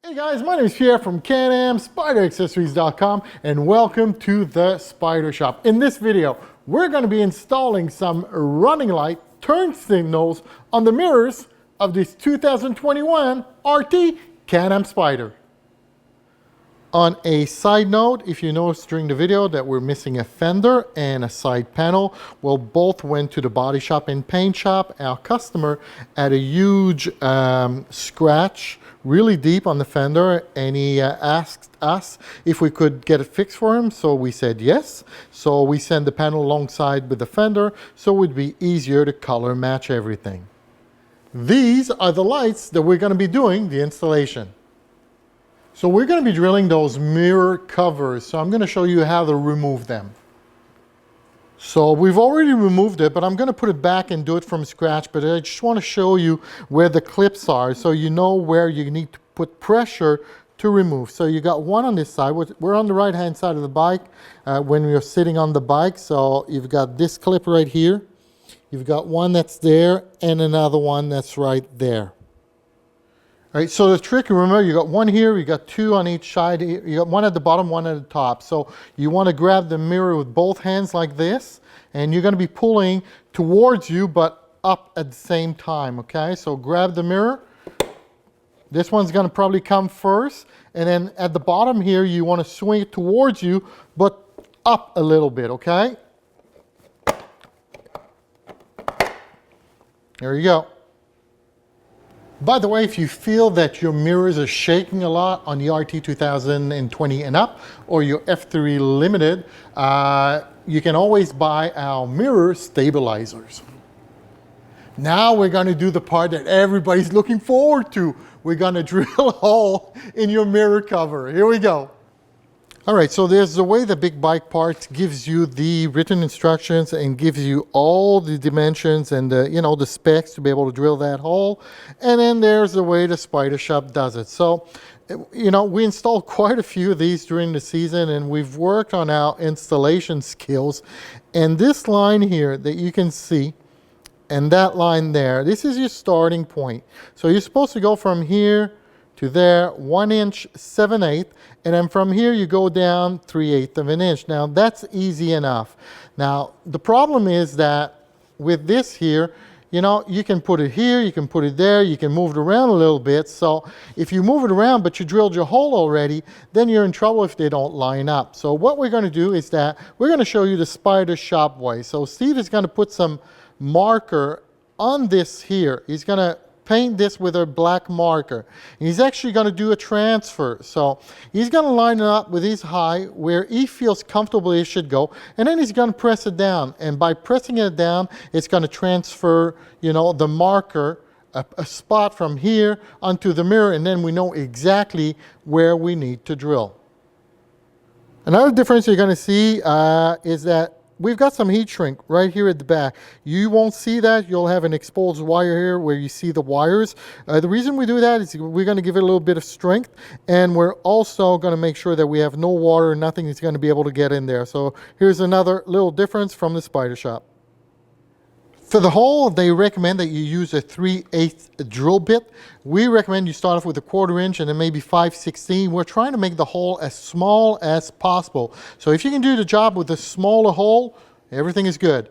Hey guys, my name is Pierre from Can Am Spyder and welcome to the Spyder Shop. In this video, we're going to be installing some running light turn signals on the mirrors of this 2021 RT Can Am Spyder. On a side note, if you noticed during the video that we're missing a fender and a side panel, well, both went to the body shop and paint shop. Our customer had a huge scratch really deep on the fender, and he asked us if we could get it fixed for him, so we said yes. So we sent the panel alongside with the fender, so it would be easier to color match everything. These are the lights that we're going to be doing the installation. So we're going to be drilling those mirror covers, so I'm going to show you how to remove them. So we've already removed it, but I'm going to put it back and do it from scratch, but I just want to show you where the clips are so you know where you need to put pressure to remove. So you got one on this side. We're on the right hand side of the bike when you're sitting on the bike, so you've got this clip right here. You've got one that's there and another one that's right there. All right, so the trick, remember, you got one here, you got two on each side. You got one at the bottom, one at the top. So you want to grab the mirror with both hands like this, and you're going to be pulling towards you, but up at the same time, okay? So grab the mirror. This one's going to probably come first, and then at the bottom here, you want to swing it towards you, but up a little bit, okay? There you go. By the way, if you feel that your mirrors are shaking a lot on the RT 2020 and up, or your F3 Limited, you can always buy our mirror stabilizers. Now we're going to do the part that everybody's looking forward to. We're going to drill a hole in your mirror cover. Here we go. All right, so there's the way the big bike part gives you the written instructions and gives you all the dimensions and the specs to be able to drill that hole. And then there's the way the Spyder shop does it. So, we installed quite a few of these during the season, and we've worked on our installation skills. And this line here that you can see, and that line there, this is your starting point. So you're supposed to go from here to there, 1 inch 7/8, and then from here you go down 3/8 of an inch. Now that's easy enough. Now the problem is that with this here, you can put it here, you can put it there, you can move it around a little bit. So if you move it around but you drilled your hole already, then you're in trouble if they don't line up. So what we're going to do is that we're going to show you the Spyder shop way. So Steve is going to put some marker on this here. He's going to paint this with a black marker. And he's actually going to do a transfer. So he's going to line it up with his high where he feels comfortable it should go, and then he's going to press it down. And by pressing it down, it's going to transfer, the marker, a spot from here onto the mirror, and then we know exactly where we need to drill. Another difference you're going to see is that we've got some heat shrink right here at the back. You won't see that. You'll have an exposed wire here where you see the wires. The reason we do that is we're going to give it a little bit of strength, and we're also going to make sure that we have no water, nothing is going to be able to get in there. So here's another little difference from the Spyder shop. For the hole, they recommend that you use a 3/8 drill bit. We recommend you start off with a 1/4 inch and then maybe 5/16. We're trying to make the hole as small as possible. So if you can do the job with a smaller hole, everything is good.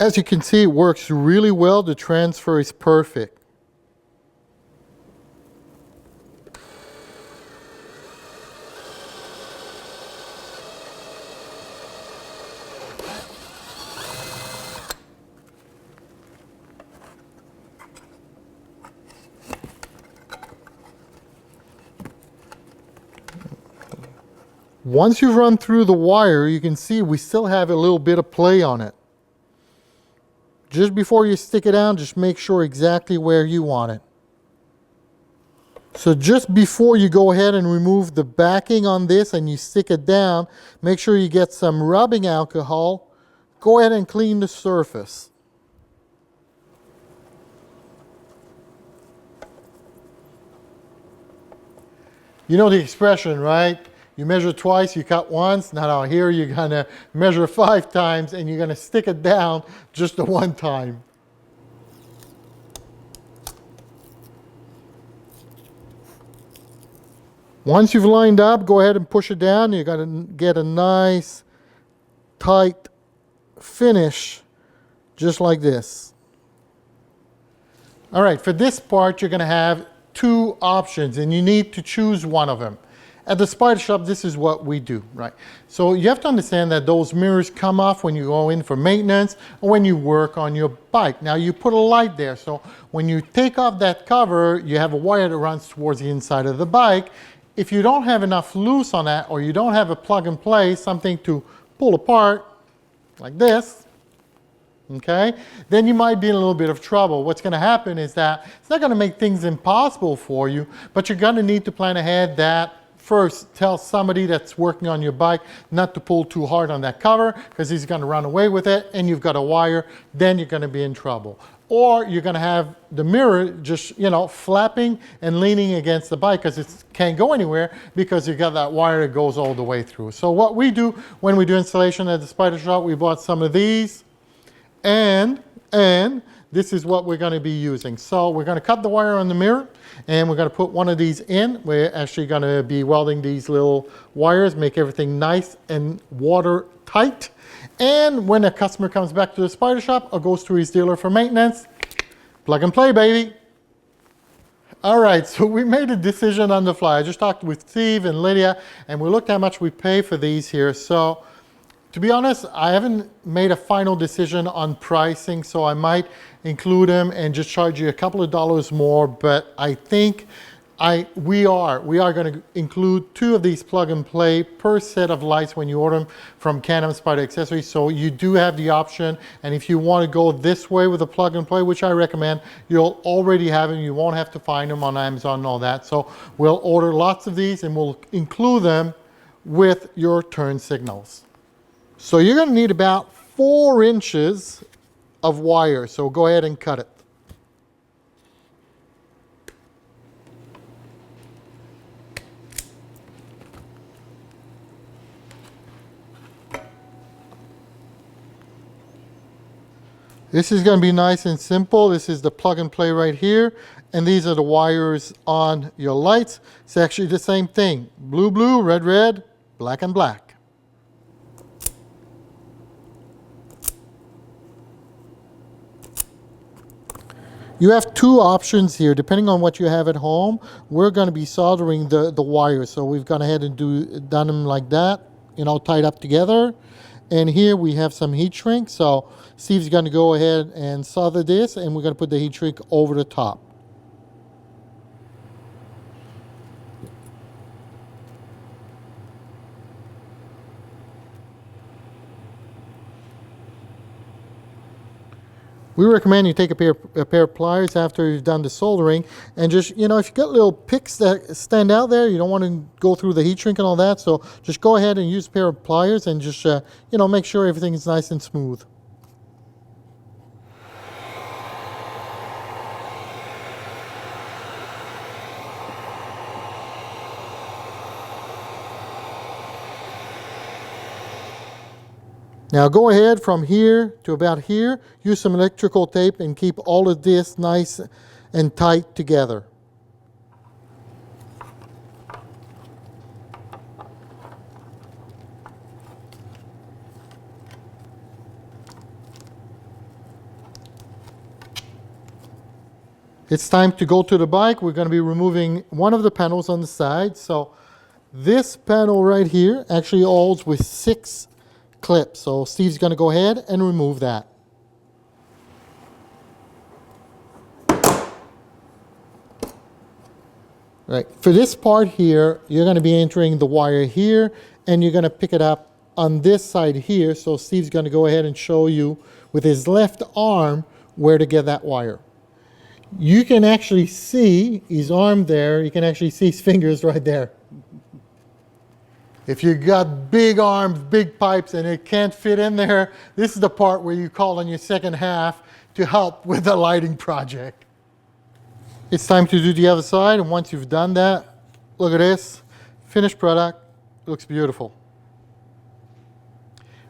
As you can see, it works really well. The transfer is perfect. Once you've run through the wire, you can see we still have a little bit of play on it. Just before you stick it down, just make sure exactly where you want it. So just before you go ahead and remove the backing on this and you stick it down, make sure you get some rubbing alcohol. Go ahead and clean the surface. You know the expression, right? You measure twice, you cut once. Now here you're gonna measure 5 times and you're gonna stick it down just the one time. Once you've lined up, go ahead and push it down. You're gonna get a nice tight finish just like this. All right, for this part you're gonna have 2 options and you need to choose one of them. At the Spyder shop, this is what we do, right? So you have to understand that those mirrors come off when you go in for maintenance or when you work on your bike. Now you put a light there, so when you take off that cover, you have a wire that runs towards the inside of the bike. If you don't have enough loose on that, or you don't have a plug and play, something to pull apart like this, okay, then you might be in a little bit of trouble. What's going to happen is that it's not going to make things impossible for you, but you're going to need to plan ahead that first tell somebody that's working on your bike not to pull too hard on that cover because he's going to run away with it and you've got a wire, then you're going to be in trouble. Or you're going to have the mirror just, you know, flapping and leaning against the bike because it can't go anywhere because you got that wire that goes all the way through. So what we do when we do installation at the Spyder shop, we bought some of these and this is what we're going to be using. So we're going to cut the wire on the mirror and we're going to put one of these in. We're actually going to be welding these little wires, make everything nice and watertight. And when a customer comes back to the Spyder shop or goes to his dealer for maintenance, plug and play, baby. All right, so we made a decision on the fly. I just talked with Steve and Lydia and we looked how much we pay for these here. So to be honest, I haven't made a final decision on pricing, so I might include them and just charge you a couple of dollars more, but I think we are going to include 2 of these plug and play per set of lights when you order them from Can Am Spyder Accessories. So you do have the option, and if you want to go this way with a plug and play, which I recommend, you'll already have them. You won't have to find them on Amazon and all that. So we'll order lots of these and we'll include them with your turn signals. So you're going to need about 4 inches of wire. So go ahead and cut it. This is going to be nice and simple. This is the plug and play right here. And these are the wires on your lights. It's actually the same thing. Blue, blue, red, red, black and black. You have 2 options here, depending on what you have at home. We're going to be soldering the wires. So we've gone ahead and done them like that, you know, tied up together. And here we have some heat shrink. So Steve's going to go ahead and solder this, and we're going to put the heat shrink over the top. We recommend you take a pair of pliers after you've done the soldering and just, you know, if you've got little picks that stand out there, you don't want to go through the heat shrink and all that. So just go ahead and use a pair of pliers and just, you know, make sure everything is nice and smooth. Now go ahead from here to about here, use some electrical tape and keep all of this nice and tight together. It's time to go to the bike. We're going to be removing one of the panels on the side. So this panel right here actually holds with 6 clips. So Steve's going to go ahead and remove that. Right. For this part here, you're going to be entering the wire here and you're going to pick it up on this side here. So Steve's going to go ahead and show you with his left arm where to get that wire. You can actually see his arm there. You can actually see his fingers right there. If you've got big arms, big pipes, and it can't fit in there, this is the part where you call on your second half to help with the lighting project. It's time to do the other side, and once you've done that, Look at this. Finished product. Looks beautiful.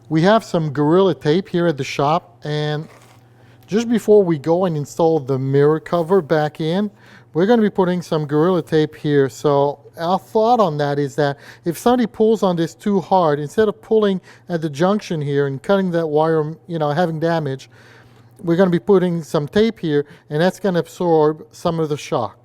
We have some Gorilla Tape here at the shop, and just before we go and install the mirror cover back in, we're going to be putting some Gorilla Tape here. So our thought on that is that if somebody pulls on this too hard, instead of pulling at the junction here and cutting that wire, having damage, we're going to be putting some tape here, and that's going to absorb some of the shock.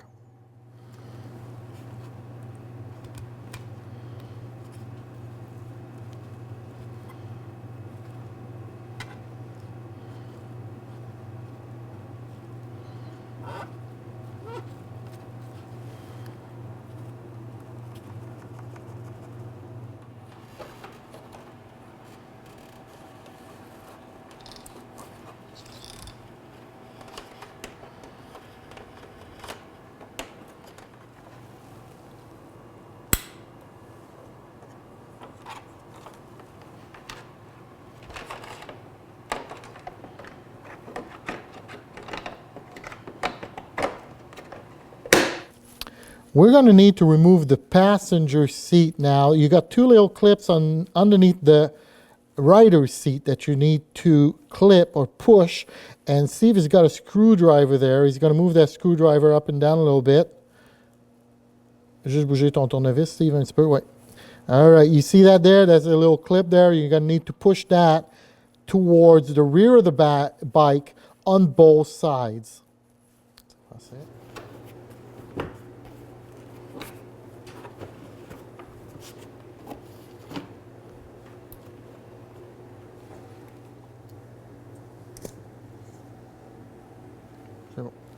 We're going to need to remove the passenger seat now. You got two little clips underneath the rider's seat that you need to clip or push, and Steve has got a screwdriver there. He's going to move that screwdriver up and down a little bit. Juste bouger ton tournevis, Steve, un petit peu. Ouais. All right, you see that there? There's a little clip there. You're going to need to push that towards the rear of the bike on both sides. That's it.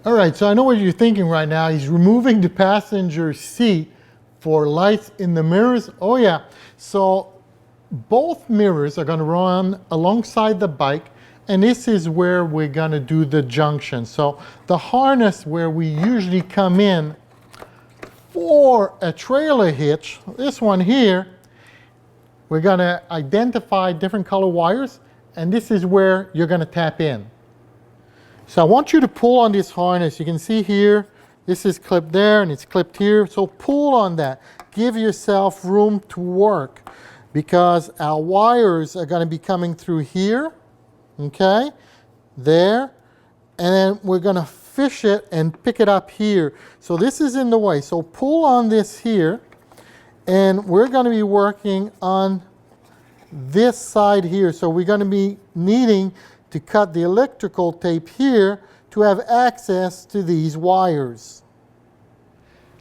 All right, so I know what you're thinking right now. He's removing the passenger seat for lights in the mirrors. Oh yeah, so both mirrors are going to run alongside the bike, and this is where we're going to do the junction. So the harness where we usually come in for a trailer hitch, this one here, we're going to identify different color wires, and this is where you're going to tap in. So I want you to pull on this harness. You can see here, this is clipped there and it's clipped here. So pull on that. Give yourself room to work, because our wires are going to be coming through here, okay, there, and then we're going to fish it and pick it up here. So this is in the way. So pull on this here, and we're going to be working on this side here. So we're going to be needing to cut the electrical tape here to have access to these wires.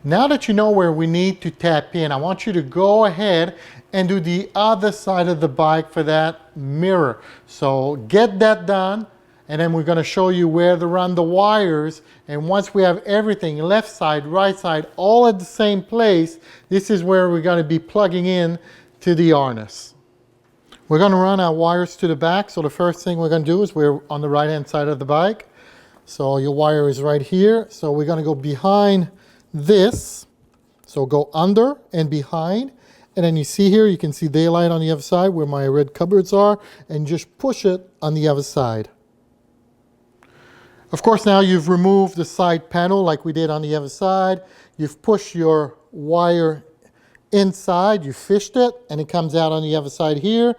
Now that you know where we need to tap in, I want you to go ahead and do the other side of the bike for that mirror. So get that done, and then we're going to show you where to run the wires. And once we have everything, left side, right side, all at the same place, this is where we're going to be plugging in to the harness. We're going to run our wires to the back. So the first thing we're going to do is we're on the right hand side of the bike. So your wire is right here. So we're going to go behind this. So go under and behind. And then you see here, you can see daylight on the other side where my red cupboards are. And just push it on the other side. Of course, now you've removed the side panel like we did on the other side. You've pushed your wire inside, you fished it, and it comes out on the other side here.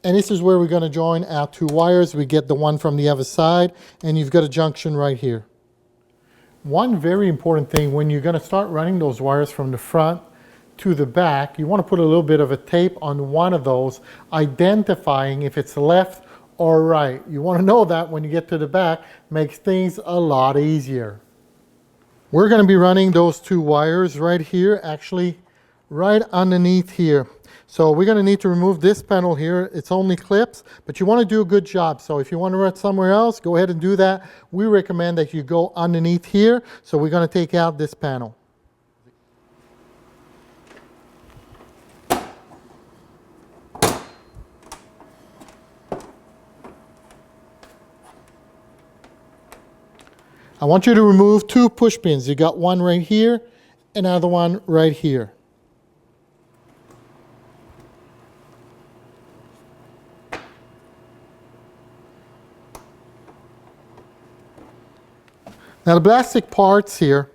And this is where we're going to join our two wires. We get the one from the other side, and you've got a junction right here. One very important thing, when you're going to start running those wires from the front to the back, you want to put a little bit of a tape on one of those, identifying if it's left or right. You want to know that when you get to the back, makes things a lot easier. We're going to be running those two wires right here, actually right underneath here. So we're going to need to remove this panel here. It's only clips, but you want to do a good job. So if you want to run somewhere else, go ahead and do that. We recommend that you go underneath here. So we're going to take out this panel. I want you to remove two push pins. You got one right here, another one right here. Now the plastic parts here,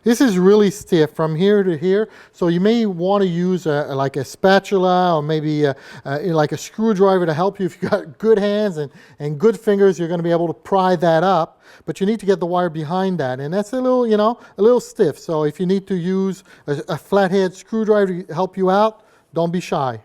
This is really stiff from here to here, so you may want to use like a spatula or maybe like a screwdriver to help you. If you've got good hands and good fingers, you're going to be able to pry that up, but you need to get the wire behind that, and that's a little, you know, a little stiff. So if you need to use a flathead screwdriver to help you out, don't be shy.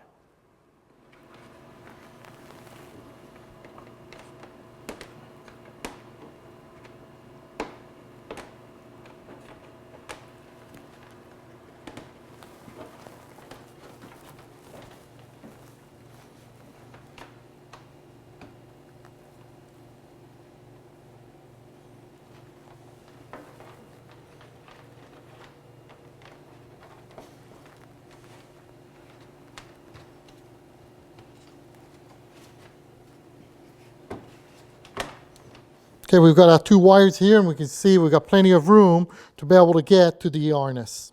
Okay, we've got our two wires here, and we can see we've got plenty of room to be able to get to the harness.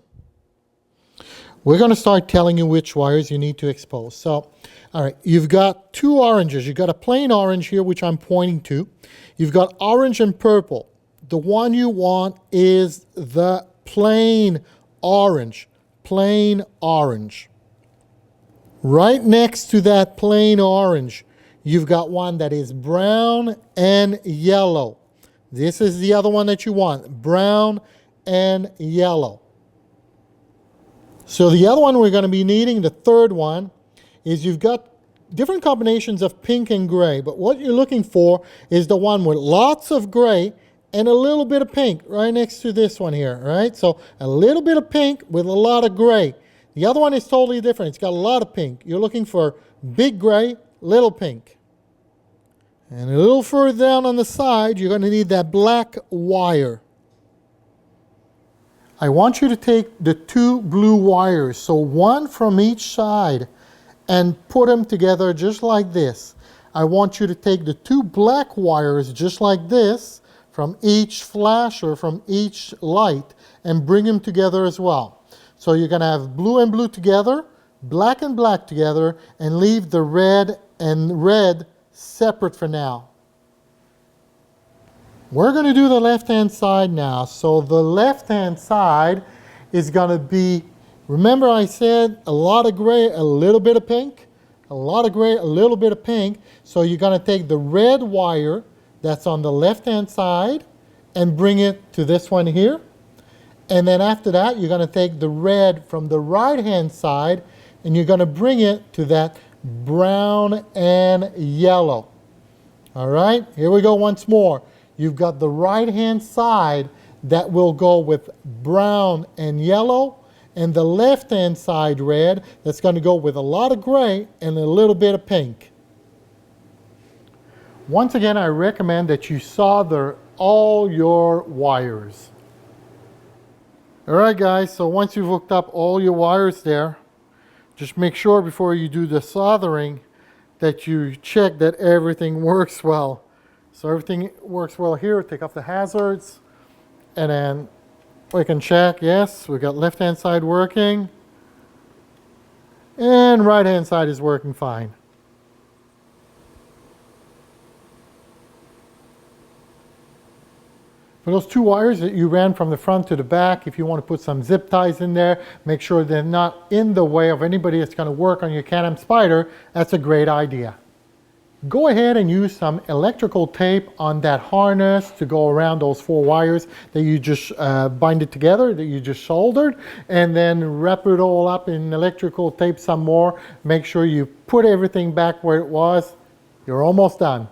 We're going to start telling you which wires you need to expose. So, all right, you've got two oranges. You've got a plain orange here, which I'm pointing to. You've got orange and purple. The one you want is the plain orange. Plain orange. Right next to that plain orange, you've got one that is brown and yellow. This is the other one that you want, brown and yellow. So the other one we're going to be needing, the third one, is you've got different combinations of pink and gray, but what you're looking for is the one with lots of gray and a little bit of pink right next to this one here, right? So a little bit of pink with a lot of gray. The other one is totally different. It's got a lot of pink. You're looking for big gray, little pink. And a little further down on the side, you're going to need that black wire. I want you to take the two blue wires, so one from each side, and put them together just like this. I want you to take the two black wires just like this from each flasher, from each light, and bring them together as well. So you're going to have blue and blue together, black and black together, and leave the red and red separate for now. We're going to do the left-hand side now. So the left-hand side is going to be, remember I said a lot of gray, a little bit of pink? A lot of gray, a little bit of pink. So you're going to take the red wire that's on the left-hand side and bring it to this one here. And then after that, you're going to take the red from the right-hand side and you're going to bring it to that brown and yellow. All right, here we go once more. You've got the right-hand side that will go with brown and yellow, and the left-hand side red that's going to go with a lot of gray and a little bit of pink. Once again, I recommend that you solder all your wires. All right, guys, so once you've hooked up all your wires there, just make sure before you do the soldering that you check that everything works well. So everything works well here. Take off the hazards, and then we can check, yes, we've got left-hand side working, and right-hand side is working fine. For those two wires that you ran from the front to the back, if you want to put some zip ties in there, make sure they're not in the way of anybody that's going to work on your Can Am Spyder. That's a great idea. Go ahead and use some electrical tape on that harness to go around those four wires that you just bind it together, that you just soldered, and then wrap it all up in electrical tape some more. Make sure you put everything back where it was. You're almost done.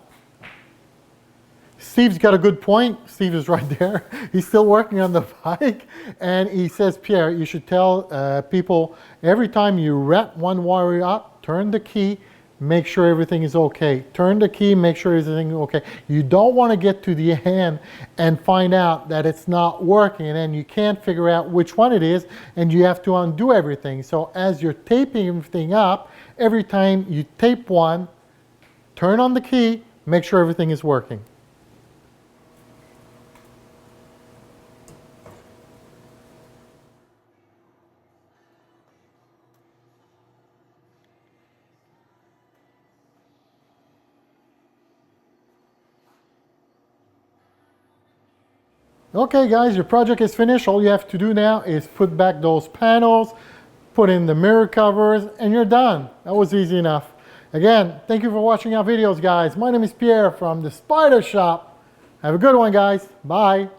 Steve's got a good point. Steve is right there. He's still working on the bike, and he says, Pierre, you should tell people every time you wrap one wire up, turn the key, make sure everything is okay. Turn the key, make sure everything is okay. You don't want to get to the end and find out that it's not working, and then you can't figure out which one it is, and you have to undo everything. So as you're taping everything up, every time you tape one, turn on the key, make sure everything is working. Okay guys, your project is finished. All you have to do now is put back those panels, put in the mirror covers, and you're done. That was easy enough. Again, thank you for watching our videos, guys. My name is Pierre from the Spyder shop. Have a good one, guys. Bye.